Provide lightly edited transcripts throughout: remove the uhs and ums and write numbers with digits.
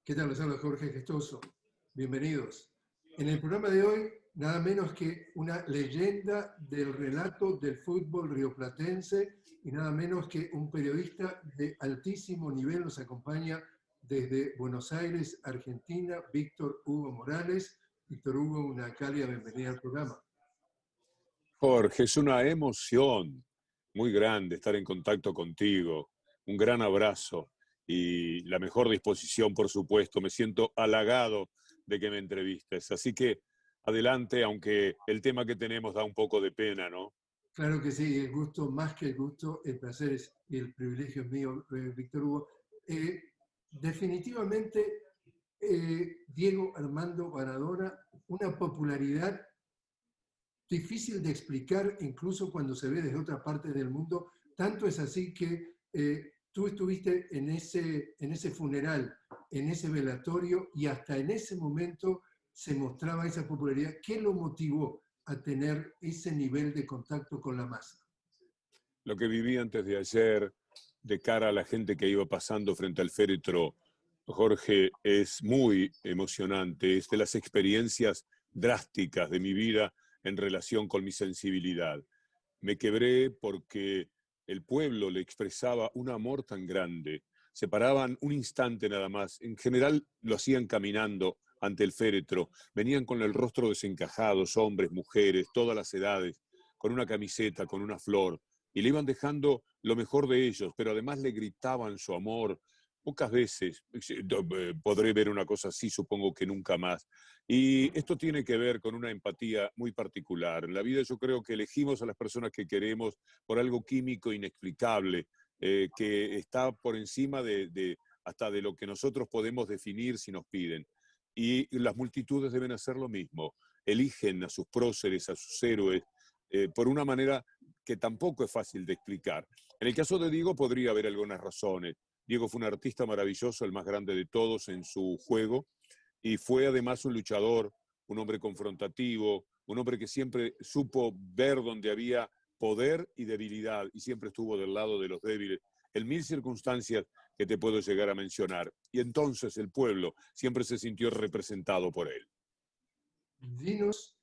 ¿Qué tal? Les habla Jorge Gestoso. Bienvenidos. En el programa de hoy, nada menos que una leyenda del relato del fútbol rioplatense y nada menos que un periodista de altísimo nivel nos acompaña desde Buenos Aires, Argentina, Víctor Hugo Morales. Víctor Hugo, una cálida bienvenida al programa. Jorge, es una emoción muy grande estar en contacto contigo. Un gran abrazo y la mejor disposición, por supuesto. Me siento halagado de que me entrevistes. Así que adelante, aunque el tema que tenemos da un poco de pena, ¿no? Claro que sí, el gusto, más que el gusto, el placer es, y el privilegio es mío, Víctor Hugo. Eh, Definitivamente, Diego Armando Maradona, una popularidad difícil de explicar incluso cuando se ve desde otra parte del mundo. Tanto es así que tú estuviste en ese funeral, en ese velatorio, y hasta en ese momento se mostraba esa popularidad. ¿Qué lo motivó a tener ese nivel de contacto con la masa? Lo que viví antes de ayer, de cara a la gente que iba pasando frente al féretro, Jorge, es muy emocionante. Es de las experiencias drásticas de mi vida en relación con mi sensibilidad. Me quebré porque el pueblo le expresaba un amor tan grande. Se paraban un instante nada más. En general lo hacían caminando ante el féretro. Venían con el rostro desencajados, hombres, mujeres, todas las edades, con una camiseta, con una flor, y le iban dejando lo mejor de ellos, pero además le gritaban su amor. Pocas veces podré ver una cosa así, supongo que nunca más. Y esto tiene que ver con una empatía muy particular. En la vida yo creo que elegimos a las personas que queremos por algo químico inexplicable, que está por encima hasta de lo que nosotros podemos definir si nos piden. Y las multitudes deben hacer lo mismo. Eligen a sus próceres, a sus héroes, por una manera que tampoco es fácil de explicar. En el caso de Diego podría haber algunas razones. Diego fue un artista maravilloso, el más grande de todos en su juego, y fue además un luchador, un hombre confrontativo, un hombre que siempre supo ver donde había poder y debilidad, y siempre estuvo del lado de los débiles, en mil circunstancias que te puedo llegar a mencionar. Y entonces el pueblo siempre se sintió representado por él. Dinos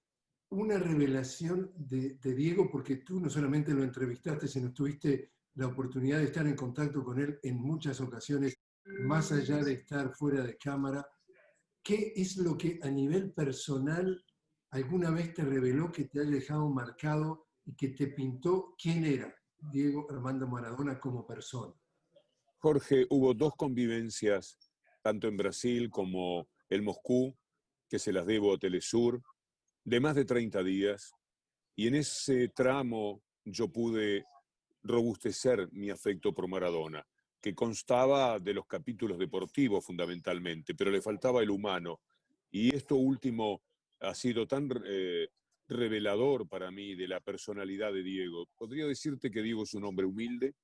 una revelación de Diego, porque tú no solamente lo entrevistaste, sino tuviste la oportunidad de estar en contacto con él en muchas ocasiones, más allá de estar fuera de cámara. ¿Qué es lo que a nivel personal alguna vez te reveló que te ha dejado marcado y que te pintó quién era Diego Armando Maradona como persona? Jorge, hubo dos convivencias, tanto en Brasil como en Moscú, que se las debo a Telesur, de más de 30 días, y en ese tramo yo pude robustecer mi afecto por Maradona, que constaba de los capítulos deportivos fundamentalmente, pero le faltaba el humano. Y esto último ha sido tan revelador para mí de la personalidad de Diego. Podría decirte que Diego es un hombre humilde,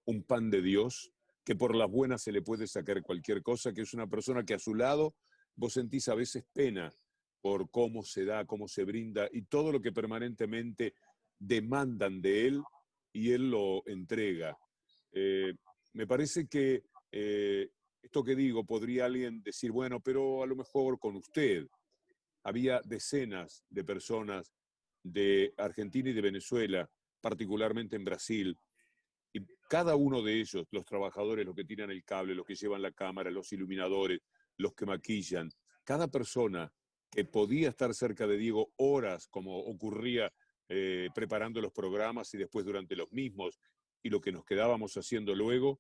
un pan de Dios, que por las buenas se le puede sacar cualquier cosa, que es una persona que a su lado vos sentís a veces pena por cómo se da, cómo se brinda y todo lo que permanentemente demandan de él y él lo entrega. Eh, Me parece que esto que digo, podría alguien decir, bueno, pero a lo mejor con usted. Había decenas de personas de Argentina y de Venezuela, particularmente en Brasil, y cada uno de ellos, los trabajadores, los que tiran el cable, los que llevan la cámara, los iluminadores, los que maquillan, cada persona que podía estar cerca de Diego horas, como ocurría preparando los programas y después durante los mismos, y lo que nos quedábamos haciendo luego,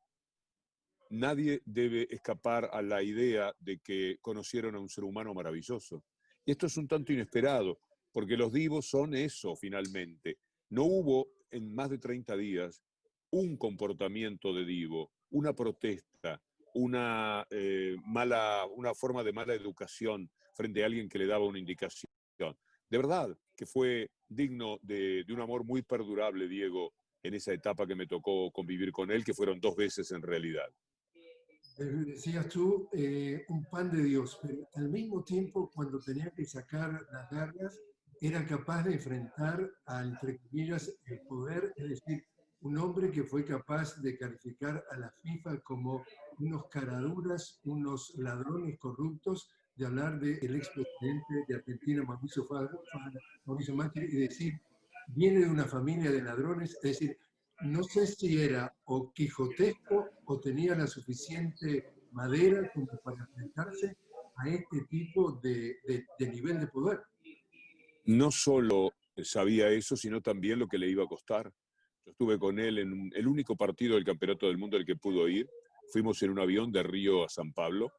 nadie debe escapar a la idea de que conocieron a un ser humano maravilloso. Y esto es un tanto inesperado, porque los divos son eso finalmente. No hubo en más de 30 días un comportamiento de divo, una protesta, una forma de mala educación frente a alguien que le daba una indicación. De verdad que fue digno de un amor muy perdurable, Diego, en esa etapa que me tocó convivir con él, que fueron 2 veces en realidad. Decías tú, un pan de Dios, pero al mismo tiempo, cuando tenía que sacar las garras, era capaz de enfrentar a, entre comillas, el poder, es decir, un hombre que fue capaz de calificar a la FIFA como unos caraduras, unos ladrones corruptos, de hablar del expresidente de Argentina, Mauricio Macri, y decir, viene de una familia de ladrones, es decir, no sé si era o quijotesco o tenía la suficiente madera como para enfrentarse a este tipo de nivel de poder. No solo sabía eso, sino también lo que le iba a costar. Yo estuve con él en el único partido del Campeonato del Mundo al que pudo ir. Fuimos en un avión de Río a San Pablo.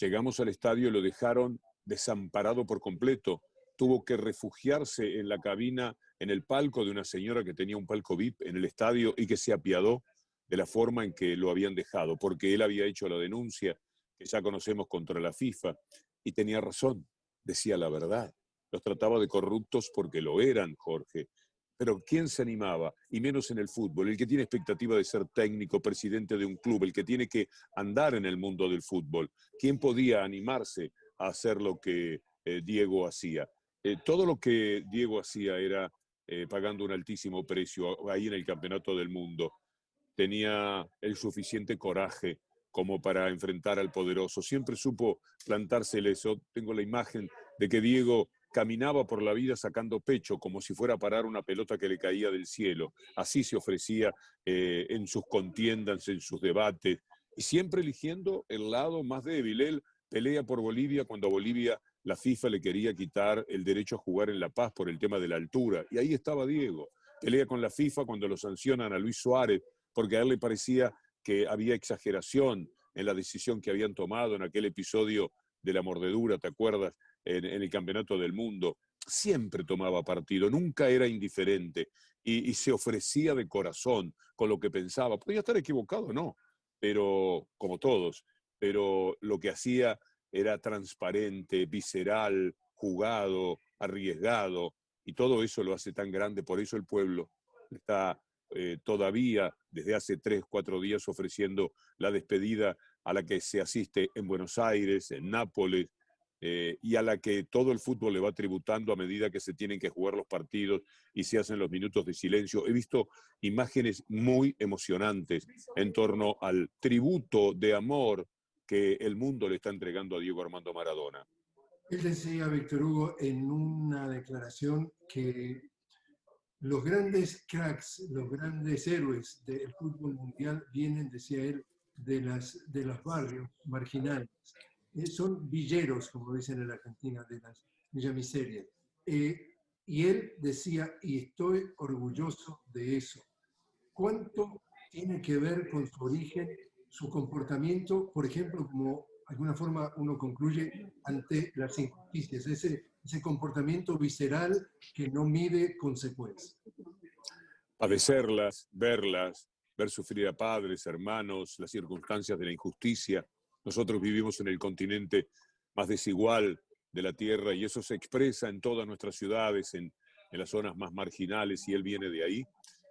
Llegamos al estadio y lo dejaron desamparado por completo. Tuvo que refugiarse en la cabina, en el palco de una señora que tenía un palco VIP en el estadio y que se apiadó de la forma en que lo habían dejado, porque él había hecho la denuncia que ya conocemos contra la FIFA y tenía razón, decía la verdad. Los trataba de corruptos porque lo eran, Jorge. Pero ¿quién se animaba? Y menos en el fútbol. El que tiene expectativa de ser técnico, presidente de un club, el que tiene que andar en el mundo del fútbol. ¿Quién podía animarse a hacer lo que Diego hacía? Todo lo que Diego hacía era pagando un altísimo precio ahí en el Campeonato del Mundo. Tenía el suficiente coraje como para enfrentar al poderoso. Siempre supo plantársele eso. Tengo la imagen de que Diego caminaba por la vida sacando pecho, como si fuera a parar una pelota que le caía del cielo. Así se ofrecía en sus contiendas, en sus debates, y siempre eligiendo el lado más débil. Él pelea por Bolivia cuando a Bolivia la FIFA le quería quitar el derecho a jugar en La Paz por el tema de la altura, y ahí estaba Diego. Pelea con la FIFA cuando lo sancionan a Luis Suárez, porque a él le parecía que había exageración en la decisión que habían tomado en aquel episodio de la mordedura, ¿te acuerdas? En el Campeonato del Mundo. Siempre tomaba partido, nunca era indiferente y se ofrecía de corazón con lo que pensaba. Podía estar equivocado, no, pero como todos, pero lo que hacía era transparente, visceral, jugado, arriesgado, y todo eso lo hace tan grande. Por eso el pueblo está todavía desde hace 3, 4 días ofreciendo la despedida a la que se asiste en Buenos Aires, en Nápoles, y a la que todo el fútbol le va tributando a medida que se tienen que jugar los partidos y se hacen los minutos de silencio. He visto imágenes muy emocionantes en torno al tributo de amor que el mundo le está entregando a Diego Armando Maradona. Él decía, Víctor Hugo, en una declaración que los grandes cracks, los grandes héroes del fútbol mundial vienen, decía él, de los barrios marginales. Son villeros, como dicen en la Argentina, de las villamiserias. Y él decía, y estoy orgulloso de eso. ¿Cuánto tiene que ver con su origen, su comportamiento, por ejemplo, como de alguna forma uno concluye ante las injusticias, ese comportamiento visceral que no mide consecuencias? Padecerlas, verlas, ver sufrir a padres, hermanos, las circunstancias de la injusticia. Nosotros vivimos en el continente más desigual de la Tierra y eso se expresa en todas nuestras ciudades, en las zonas más marginales, y él viene de ahí.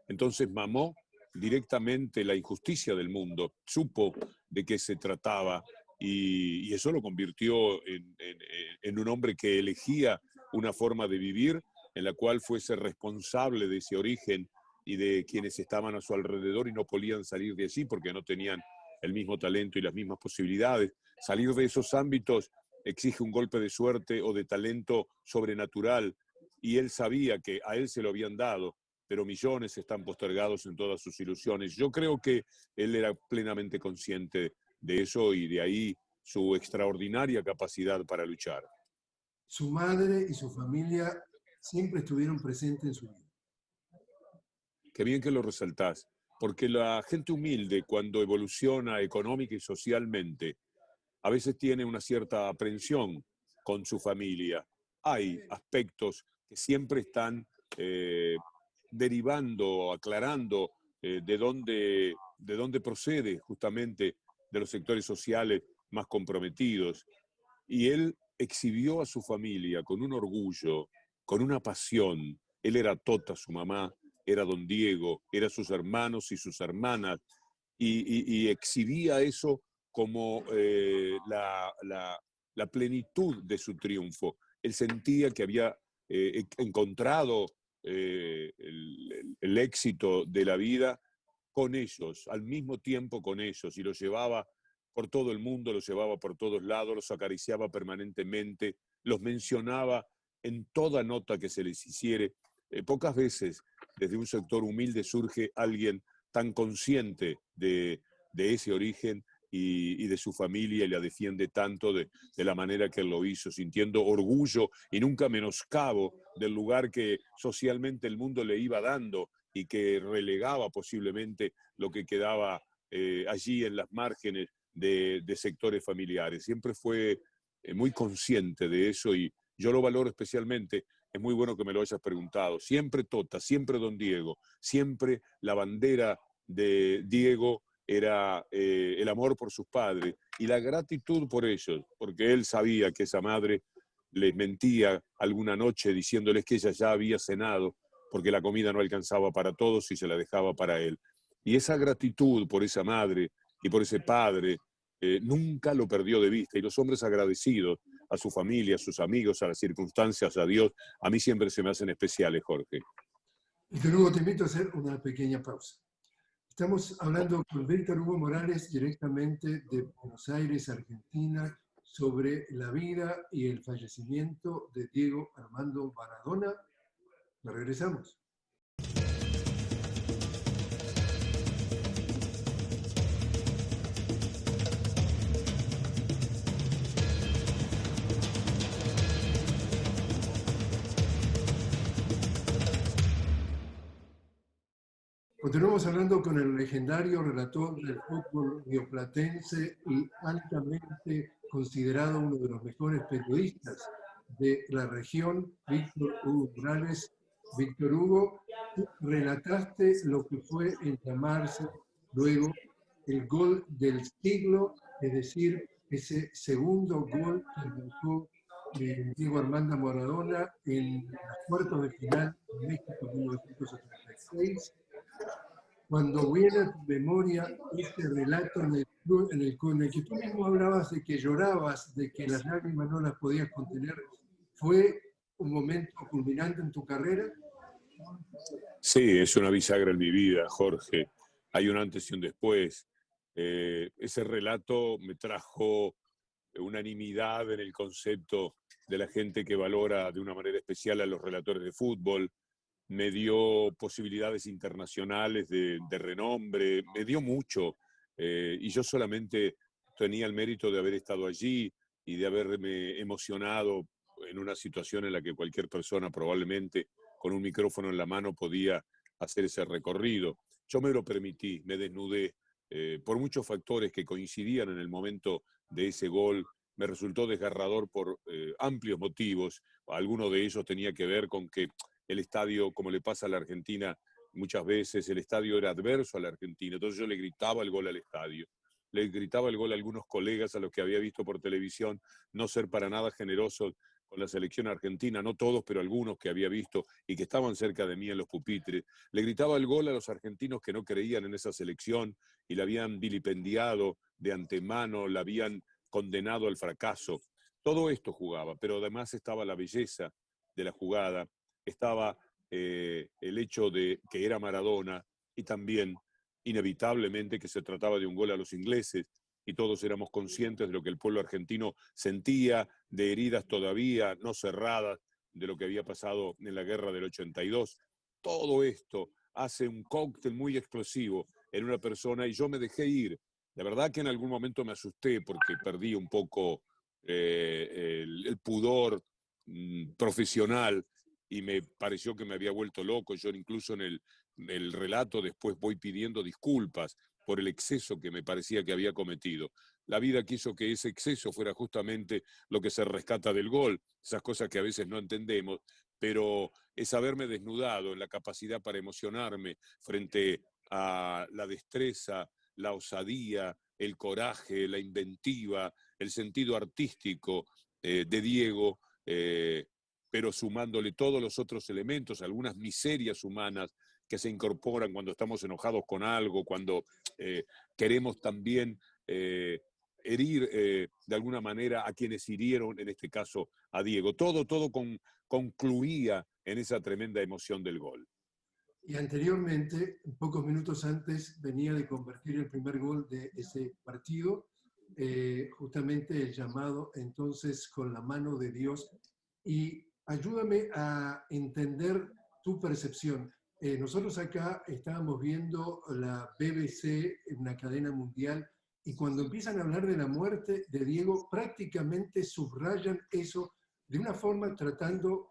Entonces mamó directamente la injusticia del mundo, supo de qué se trataba y eso lo convirtió en un hombre que elegía una forma de vivir en la cual fuese responsable de ese origen y de quienes estaban a su alrededor y no podían salir de allí porque no tenían el mismo talento y las mismas posibilidades. Salir de esos ámbitos exige un golpe de suerte o de talento sobrenatural, y él sabía que a él se lo habían dado, pero millones están postergados en todas sus ilusiones. Yo creo que él era plenamente consciente de eso y de ahí su extraordinaria capacidad para luchar. Su madre y su familia siempre estuvieron presentes en su vida. Qué bien que lo resaltás, porque la gente humilde, cuando evoluciona económica y socialmente, a veces tiene una cierta aprensión con su familia. Hay aspectos que siempre están derivando, aclarando de dónde procede justamente de los sectores sociales más comprometidos. Y él exhibió a su familia con un orgullo, con una pasión. Él era Tota, su mamá, era don Diego, eran sus hermanos y sus hermanas, y exhibía eso como la plenitud de su triunfo. Él sentía que había encontrado el éxito de la vida con ellos, al mismo tiempo con ellos, y los llevaba por todo el mundo, los llevaba por todos lados, los acariciaba permanentemente, los mencionaba en toda nota que se les hiciere. Pocas veces desde un sector humilde surge alguien tan consciente de ese origen y de su familia, y la defiende tanto de la manera que él lo hizo, sintiendo orgullo y nunca menoscabo del lugar que socialmente el mundo le iba dando y que relegaba posiblemente lo que quedaba allí en las márgenes de sectores familiares. Siempre fue muy consciente de eso y yo lo valoro especialmente. Es muy bueno que me lo hayas preguntado. Siempre Tota, siempre Don Diego, siempre la bandera de Diego era el amor por sus padres y la gratitud por ellos, porque él sabía que esa madre les mentía alguna noche diciéndoles que ella ya había cenado porque la comida no alcanzaba para todos y se la dejaba para él. Y esa gratitud por esa madre y por ese padre nunca lo perdió de vista. Y los hombres agradecidos a su familia, a sus amigos, a las circunstancias, a Dios, a mí siempre se me hacen especiales, Jorge. Y luego te invito a hacer una pequeña pausa. Estamos hablando con Víctor Hugo Morales directamente de Buenos Aires, Argentina, sobre la vida y el fallecimiento de Diego Armando Maradona. Nos regresamos. Continuamos hablando con el legendario relator del fútbol rioplatense y altamente considerado uno de los mejores periodistas de la región, Víctor Hugo Morales. Víctor Hugo, tú relataste lo que fue en llamarse luego el gol del siglo, es decir, ese segundo gol que marcó Diego Armando Maradona en los cuartos de final de México 1986. Cuando viene a tu memoria este relato con el que tú mismo hablabas de que llorabas, de que las lágrimas no las podías contener, ¿fue un momento culminante en tu carrera? Sí, es una bisagra en mi vida, Jorge. Hay un antes y un después. Ese relato me trajo unanimidad en el concepto de la gente que valora de una manera especial a los relatores de fútbol, me dio posibilidades internacionales de renombre, me dio mucho, y yo solamente tenía el mérito de haber estado allí y de haberme emocionado en una situación en la que cualquier persona probablemente con un micrófono en la mano podía hacer ese recorrido. Yo me lo permití, me desnudé, por muchos factores que coincidían en el momento de ese gol. Me resultó desgarrador por amplios motivos. Alguno de ellos tenía que ver con que el estadio, como le pasa a la Argentina muchas veces, el estadio era adverso a la Argentina, entonces yo le gritaba el gol al estadio, le gritaba el gol a algunos colegas a los que había visto por televisión no ser para nada generosos con la selección argentina, no todos, pero algunos que había visto y que estaban cerca de mí en los pupitres. Le gritaba el gol a los argentinos que no creían en esa selección y la habían vilipendiado de antemano, la habían condenado al fracaso. Todo esto jugaba, pero además estaba la belleza de la jugada, estaba el hecho de que era Maradona y también inevitablemente que se trataba de un gol a los ingleses y todos éramos conscientes de lo que el pueblo argentino sentía, de heridas todavía no cerradas, de lo que había pasado en la guerra del 82. Todo esto hace un cóctel muy explosivo en una persona y yo me dejé ir. La verdad que en algún momento me asusté porque perdí un poco el pudor profesional y me pareció que me había vuelto loco. Yo incluso en el relato después voy pidiendo disculpas por el exceso que me parecía que había cometido. La vida quiso que ese exceso fuera justamente lo que se rescata del gol, esas cosas que a veces no entendemos, pero es haberme desnudado en la capacidad para emocionarme frente a la destreza, la osadía, el coraje, la inventiva, el sentido artístico de Diego, pero sumándole todos los otros elementos, algunas miserias humanas que se incorporan cuando estamos enojados con algo, cuando queremos también herir de alguna manera a quienes hirieron, en este caso a Diego. Todo concluía en esa tremenda emoción del gol. Y anteriormente, pocos minutos antes, venía de convertir el primer gol de ese partido, justamente el llamado entonces con la mano de Dios. Y ayúdame a entender tu percepción. Nosotros acá estábamos viendo la BBC, una cadena mundial, y cuando empiezan a hablar de la muerte de Diego, prácticamente subrayan eso de una forma tratando,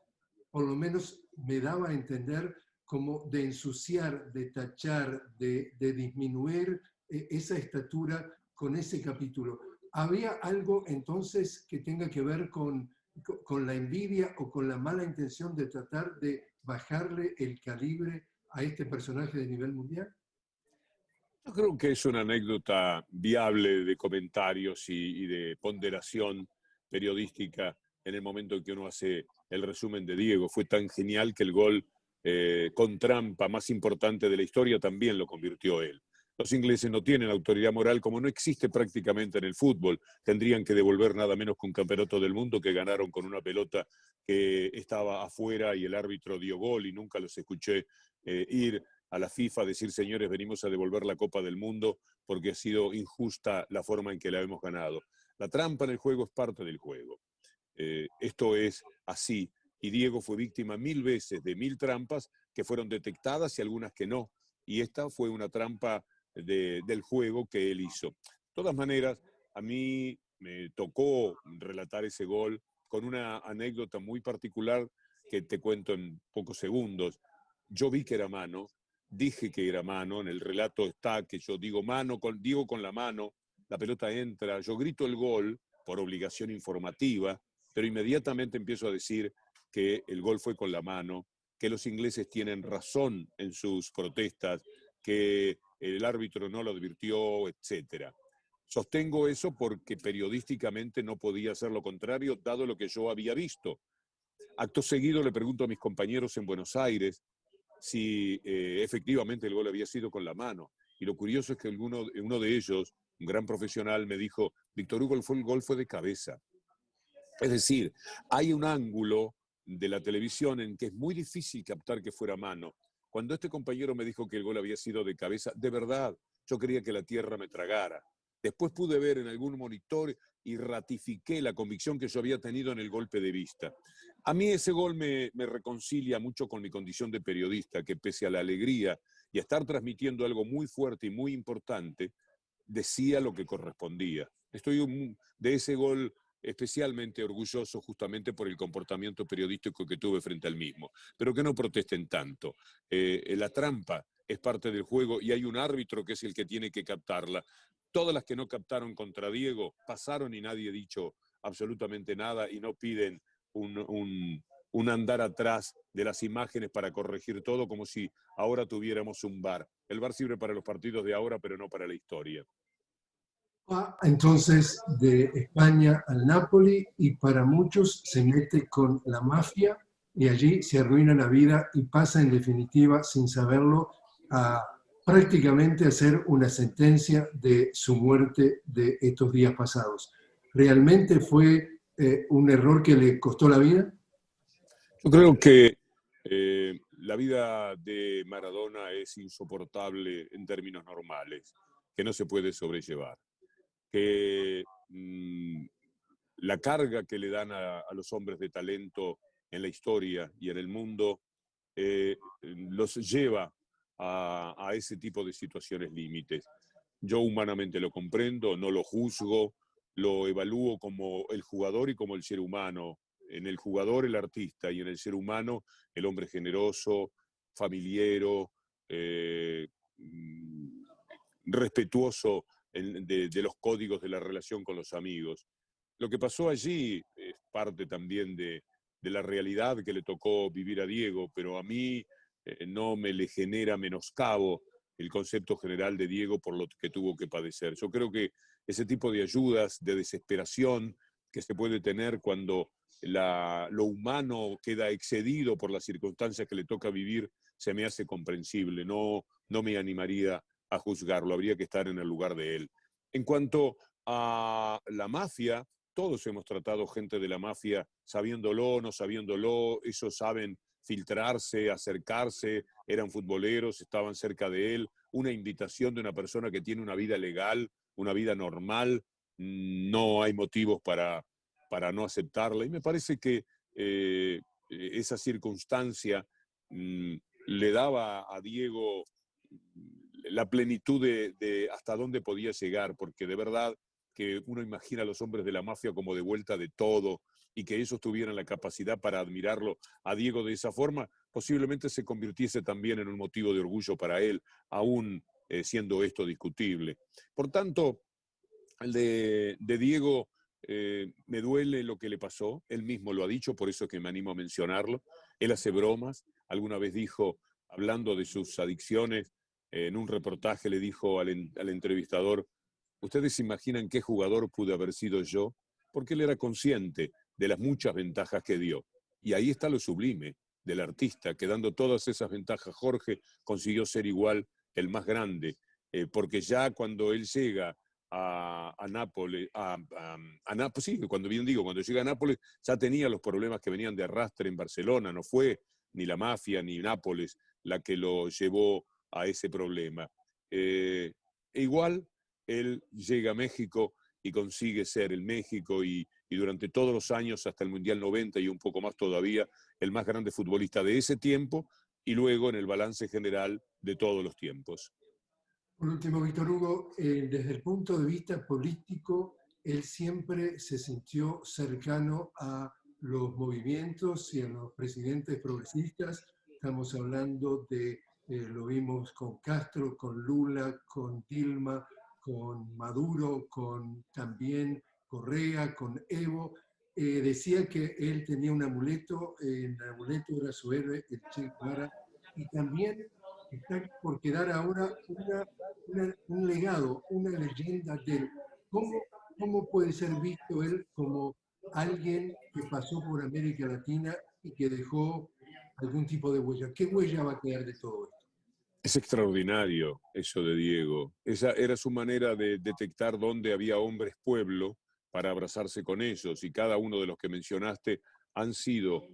por lo menos me daba a entender, como de ensuciar, de tachar, de disminuir esa estatura con ese capítulo. ¿Había algo entonces que tenga que ver con la envidia o con la mala intención de tratar de bajarle el calibre a este personaje de nivel mundial? Yo creo que es una anécdota viable de comentarios y de ponderación periodística en el momento en que uno hace el resumen de Diego. Fue tan genial que el gol con trampa más importante de la historia también lo convirtió él. Los ingleses no tienen autoridad moral, como no existe prácticamente en el fútbol. Tendrían que devolver nada menos que un campeonato del mundo que ganaron con una pelota que estaba afuera y el árbitro dio gol y nunca los escuché ir a la FIFA a decir, señores, venimos a devolver la Copa del Mundo porque ha sido injusta la forma en que la hemos ganado. La trampa en el juego es parte del juego. Esto es así. Y Diego fue víctima 1000 veces de 1000 trampas que fueron detectadas y algunas que no. Y esta fue una trampa del juego que él hizo. De todas maneras, a mí me tocó relatar ese gol con una anécdota muy particular que te cuento en pocos segundos. Yo vi que era mano, dije que era mano, en el relato está que yo digo mano, digo con la mano, la pelota entra, yo grito el gol por obligación informativa, pero inmediatamente empiezo a decir que el gol fue con la mano, que los ingleses tienen razón en sus protestas, que el árbitro no lo advirtió, etcétera. Sostengo eso porque periodísticamente no podía hacer lo contrario, dado lo que yo había visto. Acto seguido le pregunto a mis compañeros en Buenos Aires si efectivamente el gol había sido con la mano. Y lo curioso es que uno de ellos, un gran profesional, me dijo, Víctor Hugo, el gol fue de cabeza. Es decir, hay un ángulo de la televisión en que es muy difícil captar que fuera mano. Cuando este compañero me dijo que el gol había sido de cabeza, de verdad, yo creía que la tierra me tragara. Después pude ver en algún monitor y ratifiqué la convicción que yo había tenido en el golpe de vista. A mí ese gol me reconcilia mucho con mi condición de periodista, que pese a la alegría y a estar transmitiendo algo muy fuerte y muy importante, decía lo que correspondía. Estoy de ese gol especialmente orgulloso justamente por el comportamiento periodístico que tuve frente al mismo. Pero que no protesten tanto. La trampa es parte del juego y hay un árbitro que es el que tiene que captarla. Todas las que no captaron contra Diego pasaron y nadie ha dicho absolutamente nada y no piden un andar atrás de las imágenes para corregir todo como si ahora tuviéramos un VAR. El VAR sirve para los partidos de ahora, pero no para la historia. Entonces de España al Napoli y para muchos se mete con la mafia y allí se arruina la vida y pasa en definitiva sin saberlo a prácticamente hacer una sentencia de su muerte de estos días pasados. ¿Realmente fue un error que le costó la vida? Yo creo que la vida de Maradona es insoportable en términos normales, que no se puede sobrellevar, que la carga que le dan a los hombres de talento en la historia y en el mundo los lleva a ese tipo de situaciones límites. Yo humanamente lo comprendo, no lo juzgo, lo evalúo como el jugador y como el ser humano. En el jugador el artista y en el ser humano el hombre generoso, familiero, eh, respetuoso de los códigos de la relación con los amigos. Lo que pasó allí es parte también de la realidad que le tocó vivir a Diego, pero a mí no me le genera menoscabo el concepto general de Diego por lo que tuvo que padecer. Yo creo que ese tipo de ayudas, de desesperación que se puede tener cuando lo humano queda excedido por las circunstancias que le toca vivir, se me hace comprensible. No me animaría a juzgarlo, habría que estar en el lugar de él. En cuanto a la mafia, todos hemos tratado gente de la mafia sabiéndolo, no sabiéndolo, ellos saben filtrarse, acercarse, eran futboleros, estaban cerca de él, una invitación de una persona que tiene una vida legal, una vida normal, no hay motivos para no aceptarla. Y me parece que esa circunstancia le daba a Diego la plenitud de hasta dónde podía llegar, porque de verdad que uno imagina a los hombres de la mafia como de vuelta de todo, y que ellos tuvieran la capacidad para admirarlo a Diego de esa forma, posiblemente se convirtiese también en un motivo de orgullo para él, aún siendo esto discutible. Por tanto, el de Diego, me duele lo que le pasó, él mismo lo ha dicho, por eso es que me animo a mencionarlo. Él hace bromas, alguna vez dijo, hablando de sus adicciones, en un reportaje le dijo al entrevistador, ¿ustedes se imaginan qué jugador pude haber sido yo? Porque él era consciente de las muchas ventajas que dio. Y ahí está lo sublime del artista, que dando todas esas ventajas, Jorge consiguió ser igual el más grande, porque ya cuando él llega a Nápoles, sí, cuando bien digo, cuando llega a Nápoles ya tenía los problemas que venían de arrastre en Barcelona, no fue ni la mafia ni Nápoles la que lo llevó a ese problema. Igual él llega a México y consigue ser el México y durante todos los años, hasta el Mundial 90 y un poco más todavía, el más grande futbolista de ese tiempo y luego en el balance general de todos los tiempos. Por último, Víctor Hugo, desde el punto de vista político, él siempre se sintió cercano a los movimientos y a los presidentes progresistas. Estamos hablando de, lo vimos con Castro, con Lula, con Dilma, con Maduro, con también Correa, con Evo. Decía que él tenía un amuleto, el amuleto era su héroe, el Che Guevara, y también está por quedar ahora un legado, una leyenda de él. ¿Cómo puede ser visto él como alguien que pasó por América Latina y que dejó algún tipo de huella? ¿Qué huella va a quedar de todo esto? Es extraordinario eso de Diego. Esa era su manera de detectar dónde había hombres pueblo para abrazarse con ellos, y cada uno de los que mencionaste han sido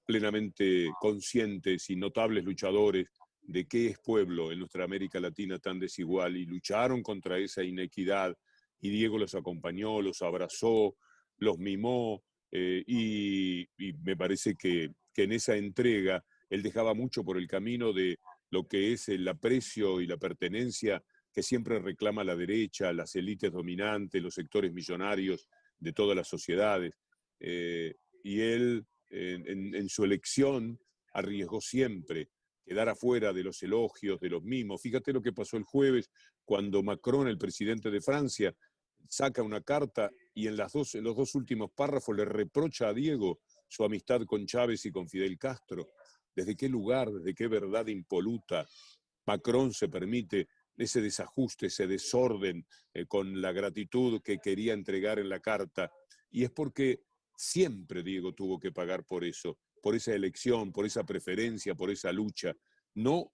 plenamente conscientes y notables luchadores de qué es pueblo en nuestra América Latina tan desigual, y lucharon contra esa inequidad, y Diego los acompañó, los abrazó, los mimó, y me parece que en esa entrega él dejaba mucho por el camino de lo que es el aprecio y la pertenencia que siempre reclama la derecha, las élites dominantes, los sectores millonarios de todas las sociedades. Y él, en su elección, arriesgó siempre quedar afuera de los elogios, de los mimos. Fíjate lo que pasó el jueves cuando Macron, el presidente de Francia, saca una carta y en los dos últimos párrafos le reprocha a Diego su amistad con Chávez y con Fidel Castro. ¿Desde qué lugar, desde qué verdad impoluta Macron se permite ese desajuste, ese desorden con la gratitud que quería entregar en la carta? Y es porque siempre Diego tuvo que pagar por eso, por esa elección, por esa preferencia, por esa lucha. No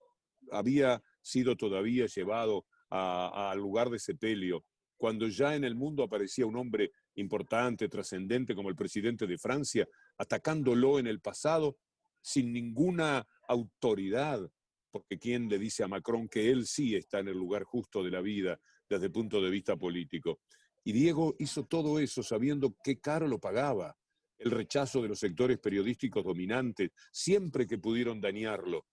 había sido todavía llevado al lugar de sepelio, cuando ya en el mundo aparecía un hombre importante, trascendente como el presidente de Francia, atacándolo en el pasado sin ninguna autoridad, porque ¿quién le dice a Macron que él sí está en el lugar justo de la vida desde el punto de vista político? Y Diego hizo todo eso sabiendo qué caro lo pagaba, el rechazo de los sectores periodísticos dominantes, siempre que pudieron dañarlo,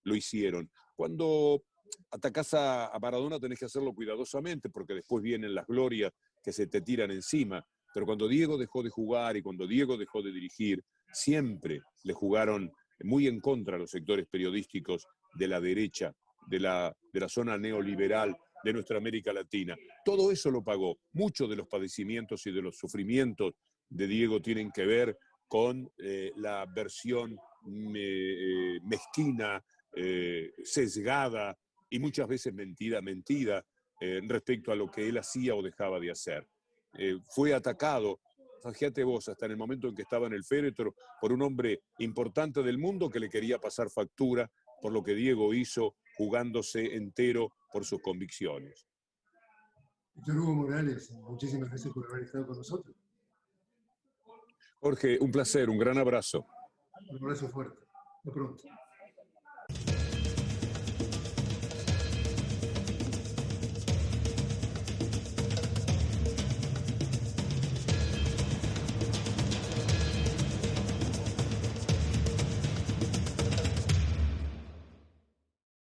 lo hicieron. Cuando atacás a Maradona tenés que hacerlo cuidadosamente, porque después vienen las glorias que se te tiran encima. Pero cuando Diego dejó de jugar y cuando Diego dejó de dirigir, siempre le jugaron muy en contra a los sectores periodísticos de la derecha, de la zona neoliberal de nuestra América Latina. Todo eso lo pagó. Muchos de los padecimientos y de los sufrimientos de Diego tienen que ver con la versión mezquina, sesgada y muchas veces mentira respecto a lo que él hacía o dejaba de hacer. Fue atacado, fíjate vos, hasta en el momento en que estaba en el féretro, por un hombre importante del mundo que le quería pasar factura por lo que Diego hizo jugándose entero por sus convicciones. Víctor Hugo Morales, muchísimas gracias por haber estado con nosotros. Jorge, un placer, un gran abrazo. Un abrazo fuerte. Hasta pronto.